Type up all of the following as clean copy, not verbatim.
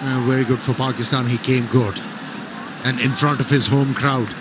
Very good for Pakistan. He came good and in front of his home crowd.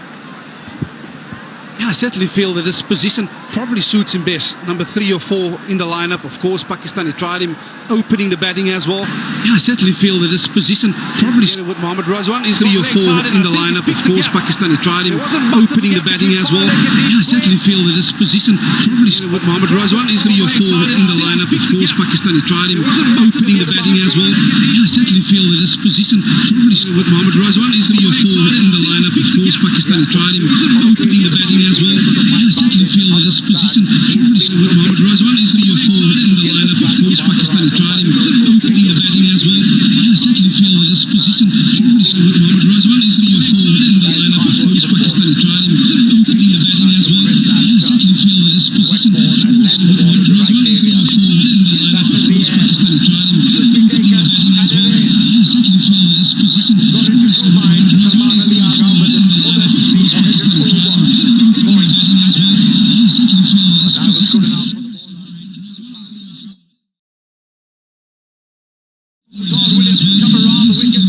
Yeah, I certainly feel that this position probably suits him best. Number 3 or 4 in the lineup. Of course, Pakistan tried him opening the batting as well. Yeah, I certainly feel that this position probably with Mohammad Razwan. He's 3 or 4 in the lineup. Of course, Pakistan tried him opening the batting as well. Yeah, I certainly feel that this position probably with Mohammad Razwan. He's 3 or 4 in the lineup. Of course, Pakistan tried him opening the batting as well. Yeah, I certainly feel that this position probably with Mohammad Razwan. He's 3 or 4 in the lineup. Of course, Pakistan tried him opening the batting as well. Yeah, I certainly feel that this position probably with Mohammad Razwan. He's 3 or 4 in the lineup. Of course, Pakistan tried him opening the batting as well. Yeah, I certainly feel that this position probably with Mohammad Razwan. He's 3 or 4 in the lineup. Of course, Pakistan tried him opening the batting as well. Yeah, I certainly feel that this position probably with Mohammad Razwan. He's 3 or 4 in the lineup. Of course, Pakistan tried him opening the batting as well. Yeah, I certainly feel that this position got into 2 minds. Salman Ali Agha with the bullets in the head over point. That was good enough for the bowler. Williams to come around the wicket.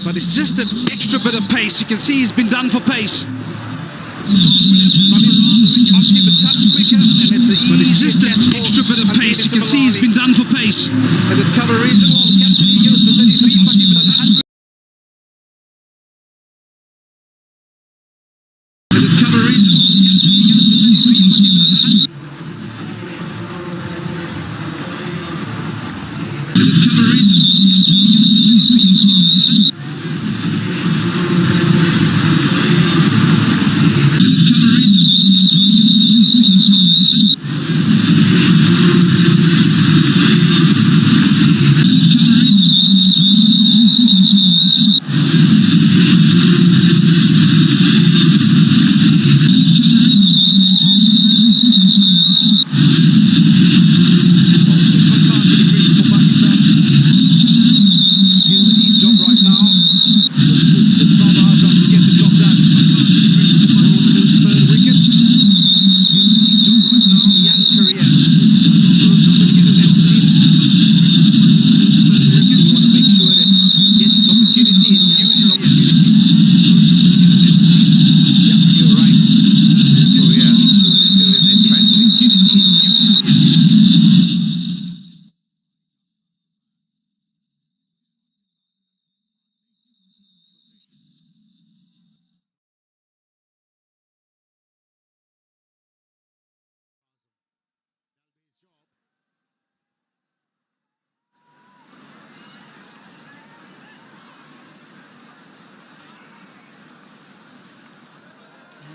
But it's just that extra bit of pace. You can see he's been done for pace. Onto but touch quicker, and it's an easy just that extra bit of pace. You can see he's been done for pace. And the cover reads it all. Captain Eagles for 33. Pakistan 100. And the cover reads it all. Captain Eagles for 33. Pakistan 100. And the cover reads it all.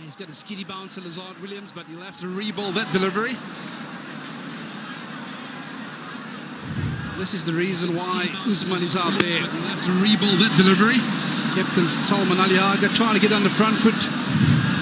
He's got a skiddy bounce, Lazard Williams, but he'll have to re-ball that delivery. This is the reason why Usman is out there. He'll have to re-ball that delivery. Captain Salman Ali Agha trying to get on the front foot.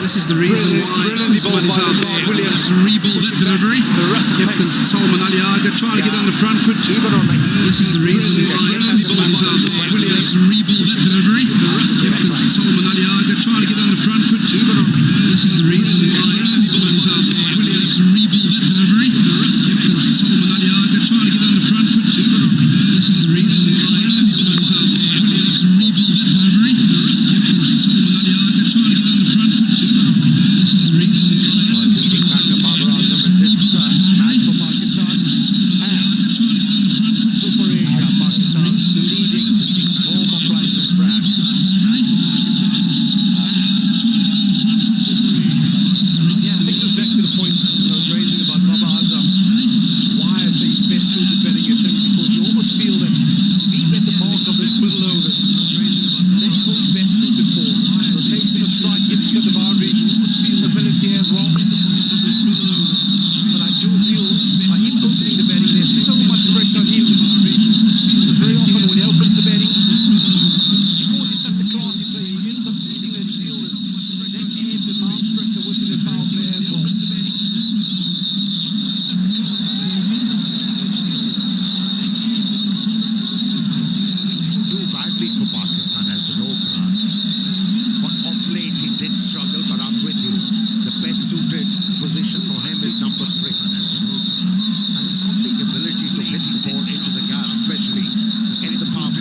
This is the reason why Usman is out there. Williams to re-ball that delivery. The rust Captain Salman Ali Agha trying to get on the front foot. This is the reason why Usman is out there. Williams to re-ball that delivery. The rust Captain Salman Ali Agha trying to get on the front foot. This is the reason why Usman is out there. Williams to re-ball that delivery. The rust Captain Salman Ali Agha trying to get on the front foot. This is the reason why Usman is out there. Williams to re-ball that delivery. The rust Captain Salman Ali Agha trying to get on the front foot. This is the reason why Leading back to Khabar in this match for Pakistan, and Super Asia, Pakistan's leading home appliances brand. Yeah, I think this back to the point that I was raising about Khabar. Why I say he's best suited batting at 3, because you almost feel that he bet the mark of those middle overs. That is what he's best suited for. Rotation of strike, yes, he's got the boundary. You almost feel the ability as well. But I do feel by him opening the batting, there's so much pressure on him. But very often when he opens the batting, because he's such a classy player, he ends up hitting those fielders. That adds and mounts pressure within the power play as well. Because he's such a classy player, he ends up hitting those fielders. That adds and mounts pressure within the power play as well. He didn't do badly for Pakistan as an opener, but off late he did struggle. But I'm with you. The best suited position for him is number 3 as an opener, and he's got the ability to hit the ball into the gap, especially in the power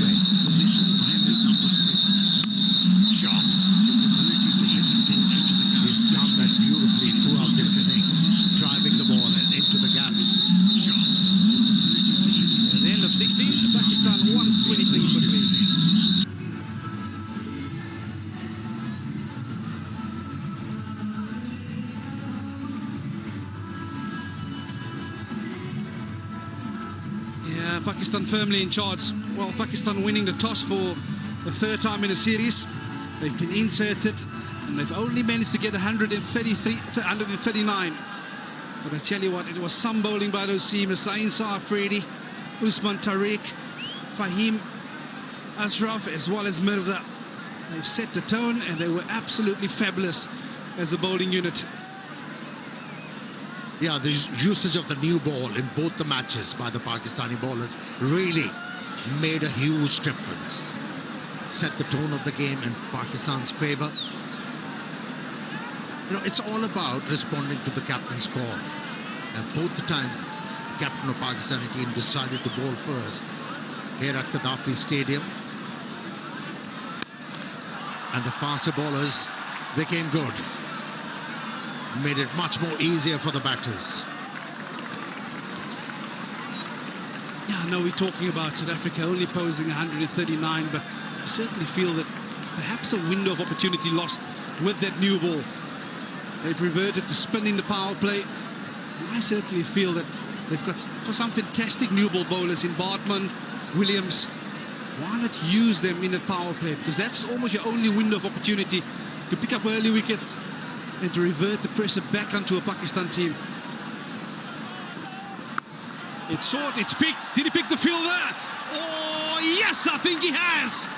16, Pakistan 123 for 3. Yeah, Pakistan firmly in charge. Well, Pakistan winning the toss for the third time in the series. They've been inserted and they've only managed to get 139. But I tell you what, it was some bowling by those seamers. Sain Afridi, Usman Tariq, Fahim Ashraf, as well as Mirza. They've set the tone and they were absolutely fabulous as a bowling unit. Yeah, the usage of the new ball in both the matches by the Pakistani bowlers really made a huge difference. Set the tone of the game in Pakistan's favour. You know, it's all about responding to the captain's call. And both the times the captain of Pakistani team decided to bowl first here at Gaddafi Stadium. And the faster bowlers, they came good. Made it much more easier for the batters. Yeah, I know we're talking about South Africa only posing 139, but I certainly feel that perhaps a window of opportunity lost with that new ball. They've reverted to spinning the power play. And I certainly feel that they've got some fantastic new ball bowlers in Bartman, Williams. Why not use them in the power play? Because that's almost your only window of opportunity to pick up early wickets and to revert the pressure back onto a Pakistan team. It's short, it's picked. Did he pick the fielder? Oh, yes, I think he has.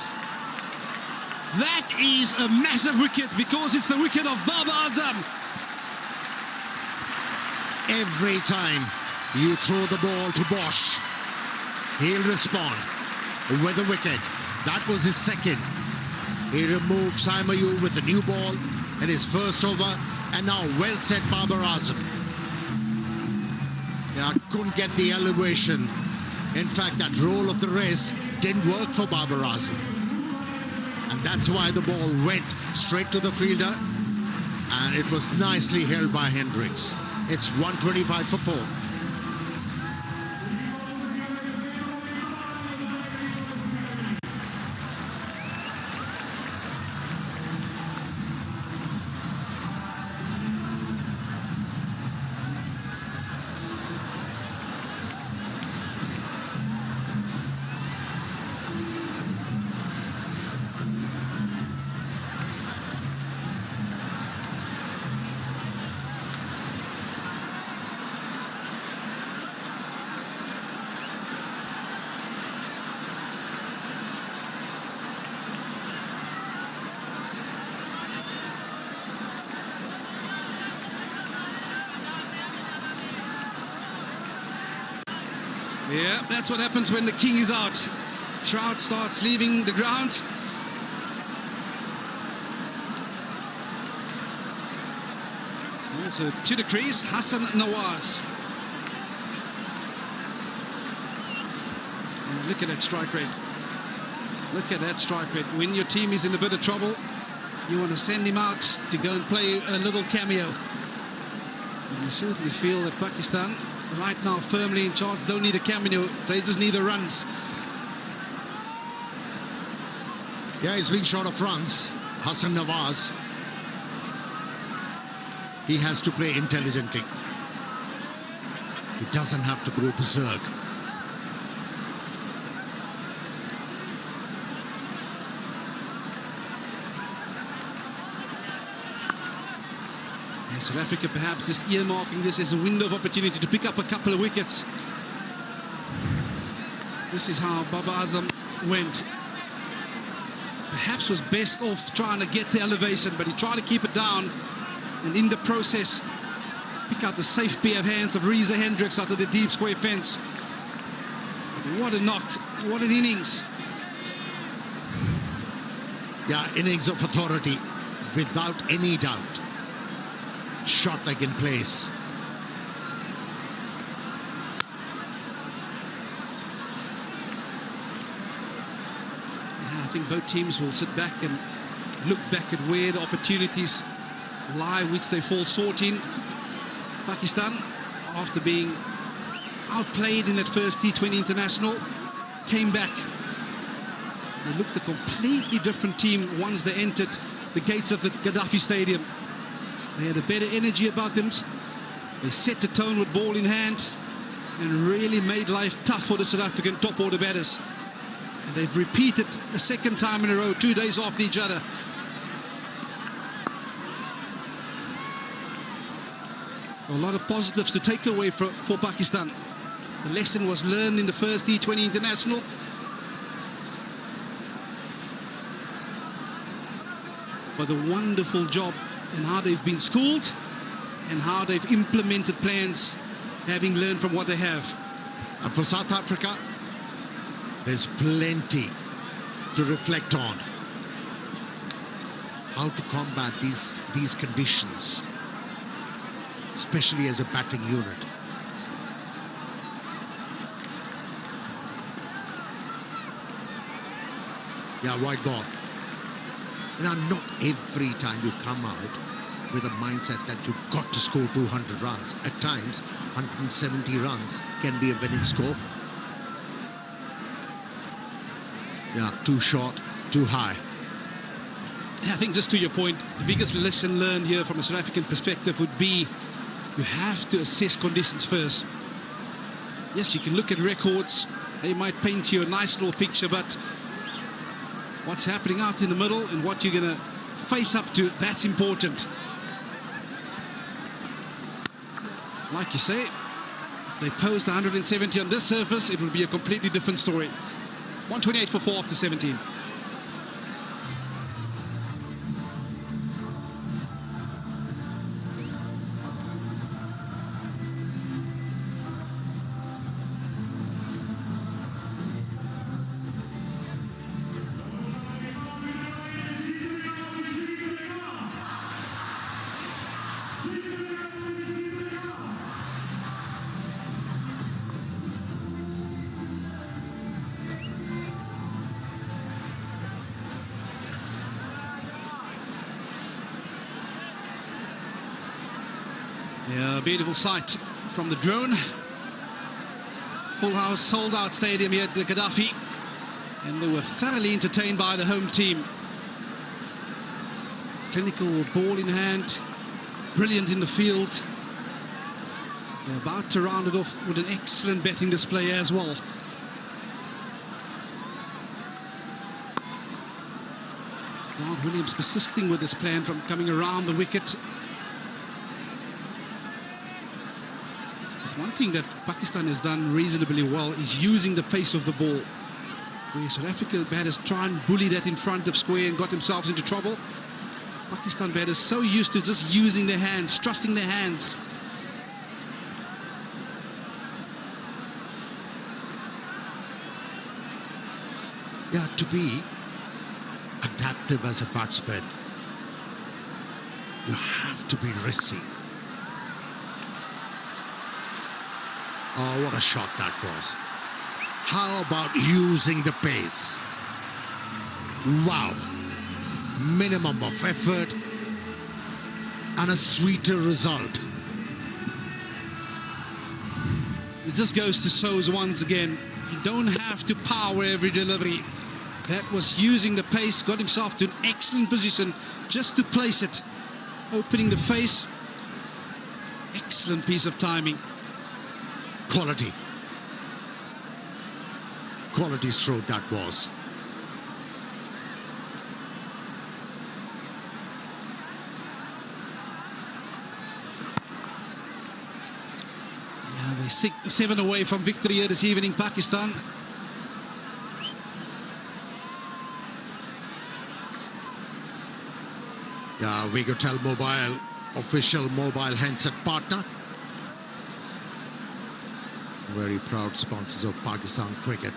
That is a massive wicket because it's the wicket of Babar Azam. Every time you throw the ball to Bosch, he'll respond with a wicket. That was his second. He removed Saimayu with the new ball in his first over, and now well set Babar Azam. Yeah, couldn't get the elevation. In fact, that roll of the wrist didn't work for Babar Azam. And that's why the ball went straight to the fielder, and it was nicely held by Hendricks. It's 125 for 4. Yeah, that's what happens when the king is out. Crowd starts leaving the ground. Also to the crease, Hassan Nawaz. Yeah, look at that strike rate. Look at that strike rate. When your team is in a bit of trouble, you want to send him out to go and play a little cameo. And you certainly feel that Pakistan right now firmly in charge, don't need a cameo, they just need the runs. Yeah, he's been short of runs, Hassan Nawaz. He has to play intelligently. He doesn't have to go berserk. And South Africa perhaps is earmarking this as a window of opportunity to pick up a couple of wickets. This is how Babar Azam went. Perhaps was best off trying to get the elevation, but he tried to keep it down, and in the process pick out the safe pair of hands of Reza Hendricks out of the deep square fence. What a knock, what an innings. Yeah, innings of authority without any doubt. Shot leg in place. Yeah, I think both teams will sit back and look back at where the opportunities lie, which they fall short in. Pakistan, after being outplayed in that first T20 international, came back. They looked a completely different team once they entered the gates of the Gaddafi Stadium. They had a better energy about them. They set the tone with ball in hand and really made life tough for the South African top order batters. And they've repeated a second time in a row, 2 days after each other. A lot of positives to take away for Pakistan. The lesson was learned in the first T20 International. But a wonderful job in how they've been schooled and how they've implemented plans, having learned from what they have. And for South Africa, there's plenty to reflect on. How to combat these conditions, especially as a batting unit. Yeah, wide ball. You know, not every time you come out with a mindset that you've got to score 200 runs. At times, 170 runs can be a winning score. Yeah, too short, too high. I think just to your point, the biggest lesson learned here from a South African perspective would be you have to assess conditions first. Yes, you can look at records. They might paint you a nice little picture, but what's happening out in the middle and what you're going to face up to, that's important. Like you say, if they post 170 on this surface, it would be a completely different story. 128 for 4 after 17. Yeah, beautiful sight from the drone. Full house, sold out stadium here at the Gaddafi. And they were thoroughly entertained by the home team. Clinical ball in hand, brilliant in the field. They're about to round it off with an excellent betting display as well. Grant Williams persisting with this plan from coming around the wicket. One thing that Pakistan has done reasonably well is using the pace of the ball. Where South Africa batters try and bully that in front of square and got themselves into trouble. Pakistan batters so used to just using their hands, trusting their hands. Yeah, to be adaptive as a batsman, you have to be risky. Oh, what a shot that was. How about using the pace? Wow. Minimum of effort and a sweeter result. It just goes to show once again, you don't have to power every delivery. That was using the pace, got himself to an excellent position just to place it. Opening the face. Excellent piece of timing. Quality. Quality stroke that was. Yeah, they're 7 away from victory here this evening, Pakistan. Yeah, Vigotel Mobile, official mobile handset partner. Very proud sponsors of Pakistan cricket.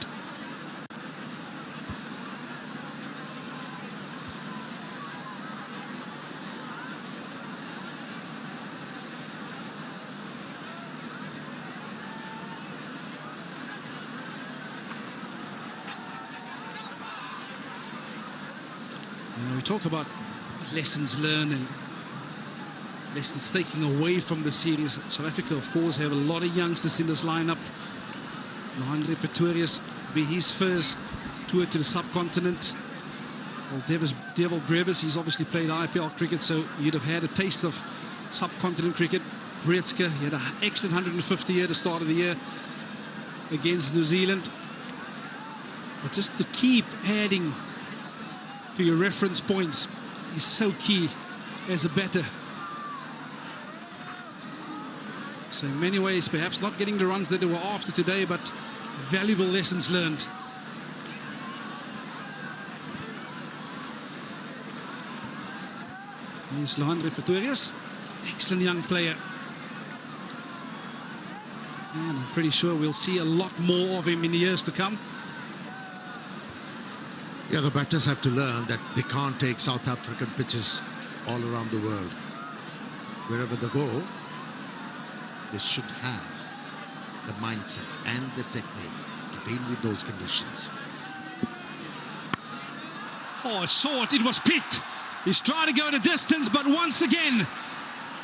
We talk about lessons learned and lessons taken away from the series. South Africa, of course, have a lot of youngsters in this lineup. Andre Pretorius be his first tour to the subcontinent. Well, Devil Brevis, he's obviously played IPL cricket, so you'd have had a taste of subcontinent cricket. Breetzke, he had an excellent 150 year at the start of the year against New Zealand. But just to keep adding to your reference points is so key as a batter. So in many ways, perhaps not getting the runs that they were after today, but valuable lessons learned. Here's Lohandre Pretorius, excellent young player. And I'm pretty sure we'll see a lot more of him in the years to come. Yeah, the batters have to learn that they can't take South African pitches all around the world. Wherever they go, they should have the mindset and the technique to deal with those conditions. Oh, it's short, it was picked. He's trying to go the distance, but once again,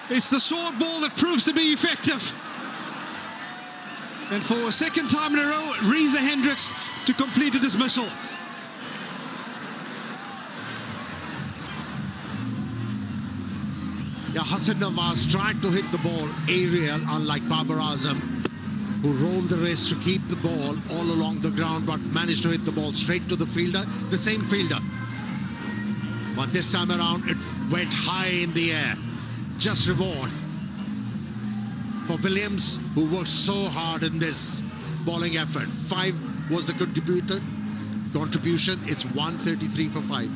it's the short ball that proves to be effective. And for a second time in a row, Reza Hendricks to complete the dismissal. Yeah, Hassan Nawaz tried to hit the ball aerial, unlike Babar Azam, who rolled the wrist to keep the ball all along the ground, but managed to hit the ball straight to the fielder, the same fielder. But this time around, it went high in the air. Just reward for Williams, who worked so hard in this bowling effort. 5 was the contribution. It's 133 for 5.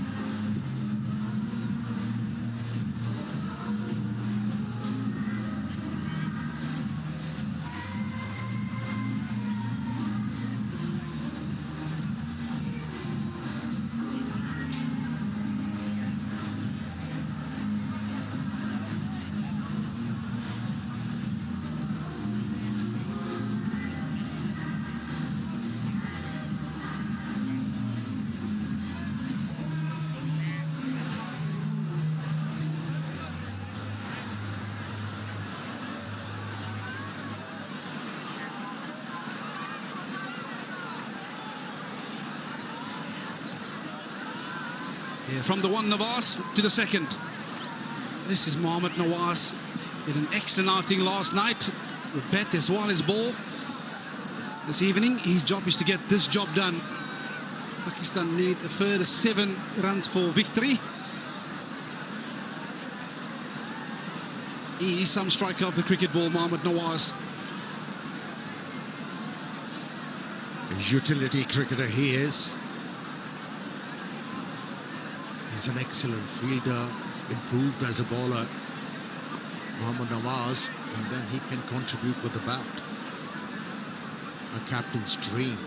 Yeah, from the one Nawaz to the second. This is Mohammad Nawaz. He had an excellent outing last night with bat as well as ball. This evening, his job is to get this job done. Pakistan need a further 7 runs for victory. He is some striker of the cricket ball, Mohammad Nawaz. A utility cricketer he is. He's an excellent fielder. He's improved as a bowler, Mohammad Nawaz, and then he can contribute with the bat. A captain's dream.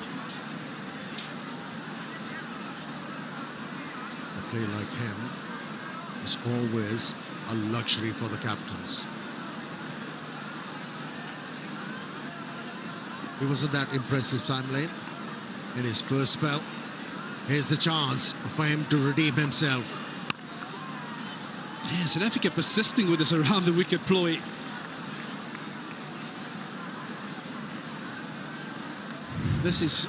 A player like him is always a luxury for the captains. He wasn't that impressive time lane in his first spell. Here's the chance for him to redeem himself. Yeah, South Africa persisting with this around the wicket ploy. This is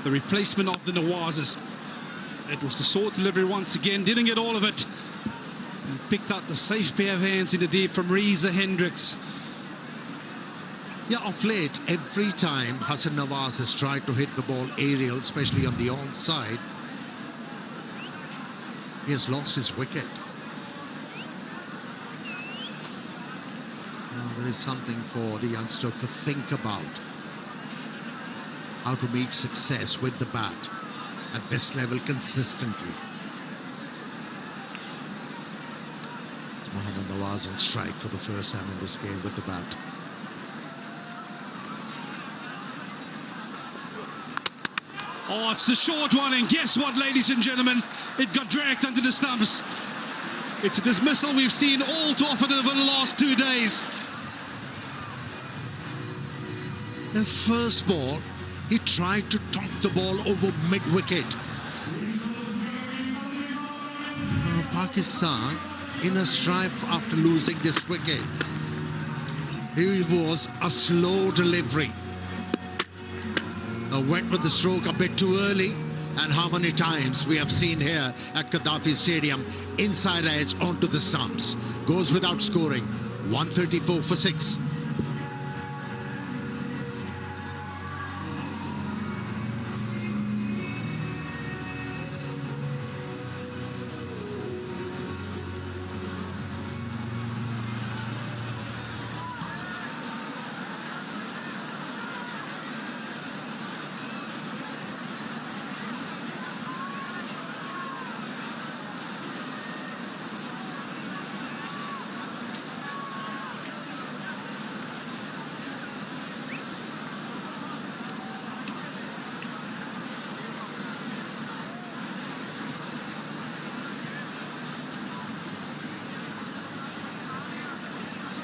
the replacement of the Nawazes. It was the short delivery once again, didn't get all of it. And picked out the safe pair of hands in the deep from Reza Hendricks. Yeah, of late, every time Hassan Nawaz has tried to hit the ball aerial, especially on the onside, he has lost his wicket. Now, there is something for the youngster to think about. How to meet success with the bat at this level consistently. It's Mohammad Nawaz on strike for the first time in this game with the bat. Oh, it's the short one, and guess what, ladies and gentlemen? It got dragged under the stumps. It's a dismissal we've seen all too often over the last 2 days. The first ball, he tried to top the ball over mid-wicket. Pakistan in a strife after losing this wicket. It was a slow delivery. went with the stroke a bit too early. And how many times we have seen here at Gaddafi Stadium, inside edge onto the stumps. Goes without scoring, 134 for 6.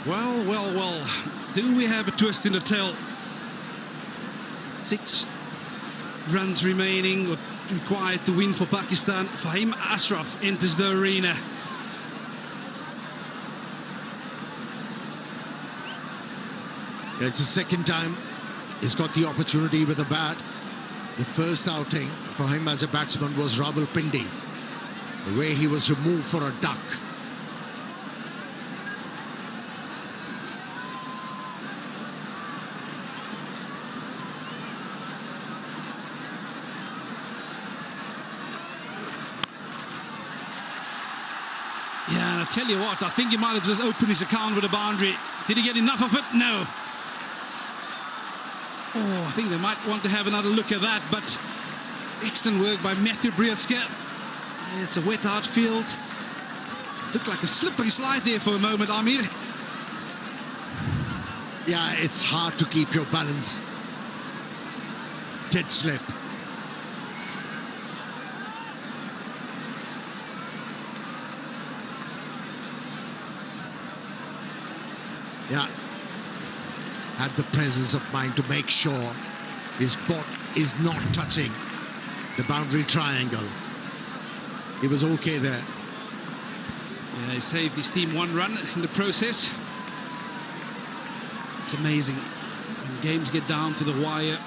Well, do we have a twist in the tail? 6 runs remaining or required to win for Pakistan. Fahim Ashraf enters the arena. It's the second time he's got the opportunity with a bat. The first outing for him as a batsman was Rawalpindi, the way he was removed for a duck. Yeah, and I tell you what, I think he might have just opened his account with a boundary. Did he get enough of it? No. Oh, I think they might want to have another look at that, but excellent work by Matthew Briatska. It's a wet outfield. Looked like a slippery slide there for a moment, Amir. Yeah, it's hard to keep your balance. Dead slip. Yeah, had the presence of mind to make sure his bot is not touching the boundary triangle. He was okay there. Yeah, he saved his team 1 run in the process. It's amazing when games get down to the wire.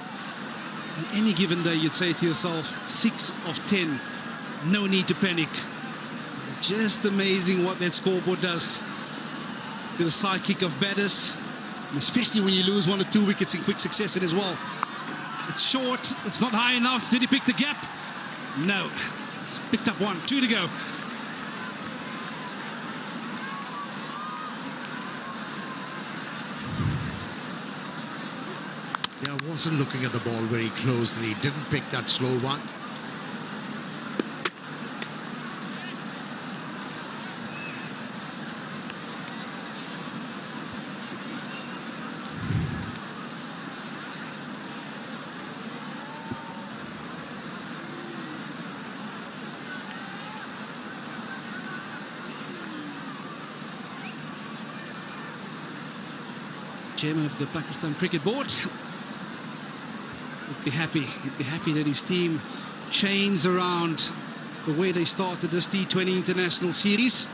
On any given day, you'd say to yourself, 6 of 10, no need to panic. Just amazing what that scoreboard does to the psychic of batters, and especially when you lose 1 or 2 wickets in quick succession as well. It's short, it's not high enough. Did he pick the gap? No. He's picked up 1, 2 to go. Yeah, wasn't looking at the ball very closely. Didn't pick that slow one. Chairman of the Pakistan Cricket Board would be happy. He'd be happy that his team chains around the way they started this T20 International Series.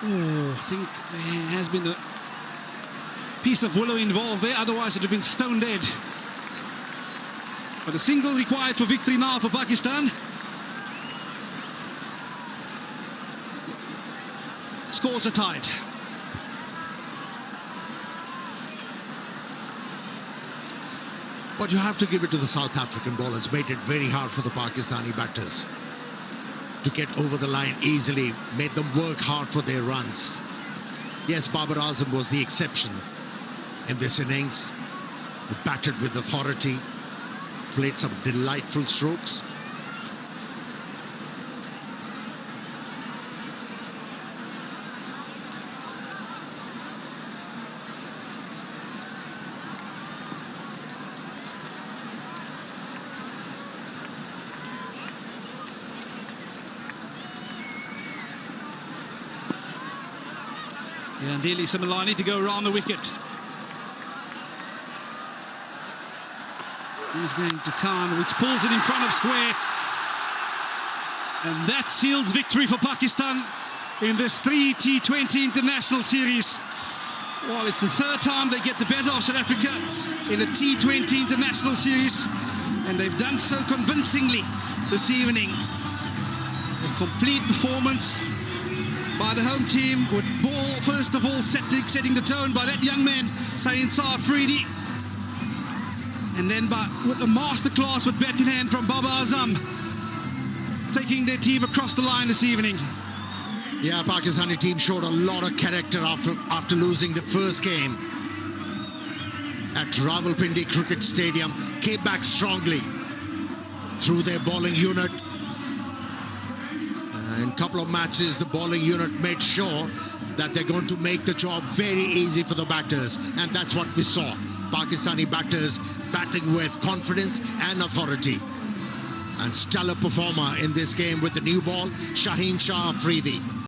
Oh, I think there has been a piece of willow involved there, otherwise it would have been stone dead. But a single required for victory now for Pakistan. Scores are tied. But you have to give it to the South African bowlers. Made it very hard for the Pakistani batters to get over the line easily. Made them work hard for their runs. Yes, Babar Azam was the exception in this innings. He batted with authority. Played some delightful strokes. Yeah, and Dili Similani to go around the wicket. He's going to Khan, which pulls it in front of square. And that seals victory for Pakistan in this 3 T20 International Series. Well, it's the third time they get the better of South Africa in a T20 international series, and they've done so convincingly this evening. A complete performance by the home team, with ball first of all setting the tone by that young man, Sain Saad-Afridi, and then with a masterclass with bat in hand from Baba Azam, taking their team across the line this evening. Yeah, Pakistani team showed a lot of character after losing the first game at Rawalpindi Cricket Stadium. Came back strongly through their bowling unit. In a couple of matches, the bowling unit made sure that they're going to make the job very easy for the batters, and that's what we saw. Pakistani batters batting with confidence and authority. And stellar performer in this game with the new ball, Shaheen Shah Afridi.